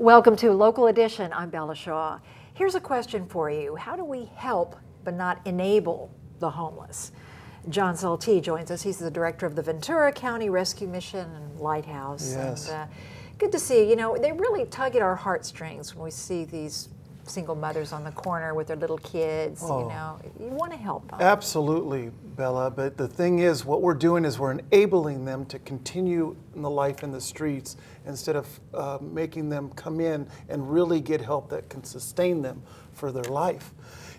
Welcome to Local Edition. I'm Bella Shaw. Here's a question for you. How do we help but not enable the homeless? John Saltee joins us. He's the director of the Ventura County Rescue Mission and Lighthouse. Yes. And, good to see. You know, they really tug at our heartstrings when we see these single mothers on the corner with their little kids. Oh. You know, you want to help them. Absolutely, Bella. But the thing is, what we're doing is we're enabling them to continue in the life in the streets instead of making them come in and really get help that can sustain them for their life.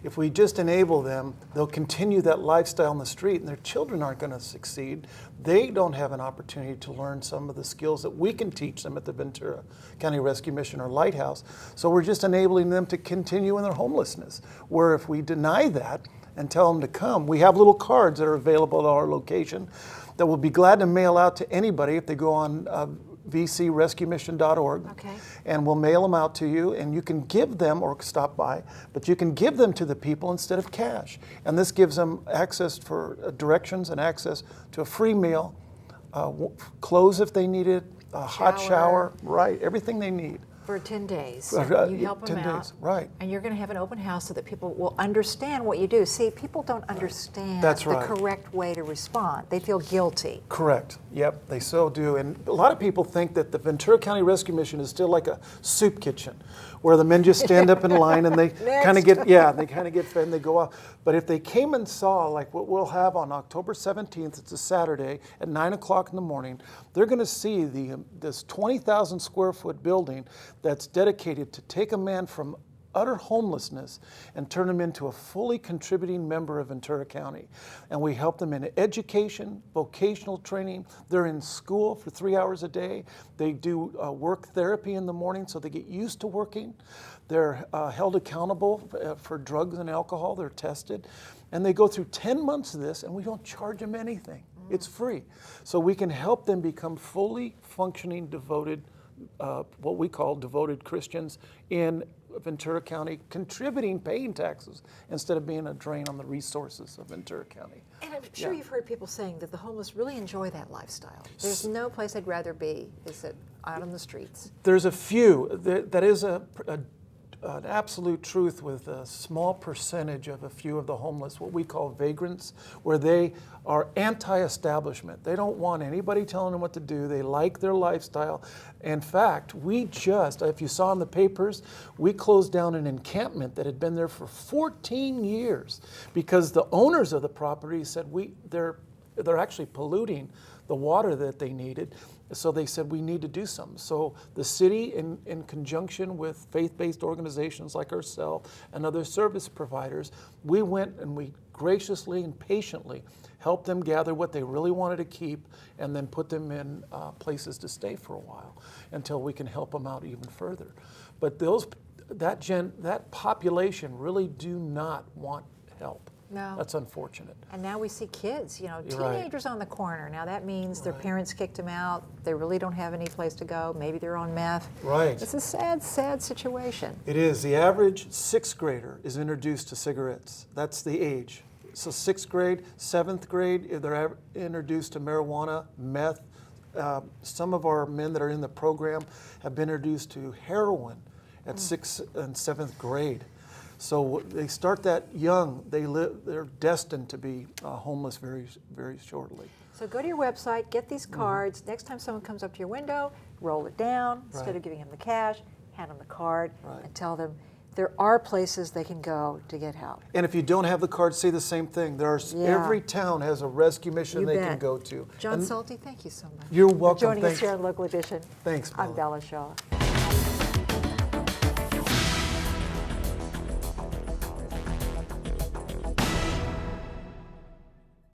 If we just enable them, they'll continue that lifestyle in the street, and their children aren't going to succeed. They don't have an opportunity to learn some of the skills that we can teach them at the Ventura County Rescue Mission or Lighthouse. So we're just enabling them to continue in their homelessness, where if we deny that and tell them to come, we have little cards that are available at our location that we'll be glad to mail out to anybody if they go on vcrescuemission.org. Okay. And we'll mail them out to you, and you can give them, or stop by, but you can give them to the people instead of cash. And this gives them access for directions and access to a free meal, clothes if they need it, a hot shower, right, everything they need. For 10 days. You You help them 10 out. days, right. And you're going to have an open house so that people will understand what you do. See, people don't understand That's the right. correct way to respond. They feel guilty. Correct. Yep, they so do. And a lot of people think that the Ventura County Rescue Mission is still like a soup kitchen, where the men just stand up in line and they kind of get, they kind of get fed and they go off. But if they came and saw, like what we'll have on October 17th, it's a Saturday at 9 o'clock in the morning, they're going to see this 20,000 square foot building that's dedicated to take a man from utter homelessness and turn them into a fully contributing member of Ventura County. And we help them in education, vocational training. They're in school for 3 hours a day. They do work therapy in the morning so they get used to working. They're held accountable for drugs and alcohol. They're tested. And they go through 10 months of this, and we don't charge them anything. It's free. So we can help them become fully functioning, devoted, what we call devoted Christians in Ventura County, contributing, paying taxes instead of being a drain on the resources of Ventura County. And I'm sure you've heard people saying that the homeless really enjoy that lifestyle. There's no place I'd rather be is it out on the streets. There's a few. That is an absolute truth with a small percentage of a few of the homeless, what we call vagrants, where they are anti-establishment. They don't want anybody telling them what to do. They like their lifestyle. In fact, we just, if you saw in the papers, we closed down an encampment that had been there for 14 years because the owners of the property said they're actually polluting the water that they needed. So they said, we need to do something. So the city, in conjunction with faith-based organizations like ourselves and other service providers, we went and we graciously and patiently helped them gather what they really wanted to keep and then put them in places to stay for a while until we can help them out even further. But that population really do not want help. No. That's unfortunate. And now we see kids, you know, You're right. teenagers on the corner. Now that means their parents kicked them out. They really don't have any place to go. Maybe they're on meth. Right. It's a sad, sad situation. It is. The average sixth grader is introduced to cigarettes. That's the age. So sixth grade, seventh grade, they're introduced to marijuana, meth. Some of our men that are in the program have been introduced to heroin at sixth and seventh grade. So they start that young. They're destined to be homeless very, very shortly. So go to your website, get these cards. Next time someone comes up to your window, roll it down. Instead of giving them the cash, hand them the card and tell them there are places they can go to get help. And if you don't have the card, say the same thing. Every town has a rescue mission they can go to. John Saltee, thank you so much. You're welcome. For joining us here on Local Edition. Thanks, Bella. I'm Bella Shaw.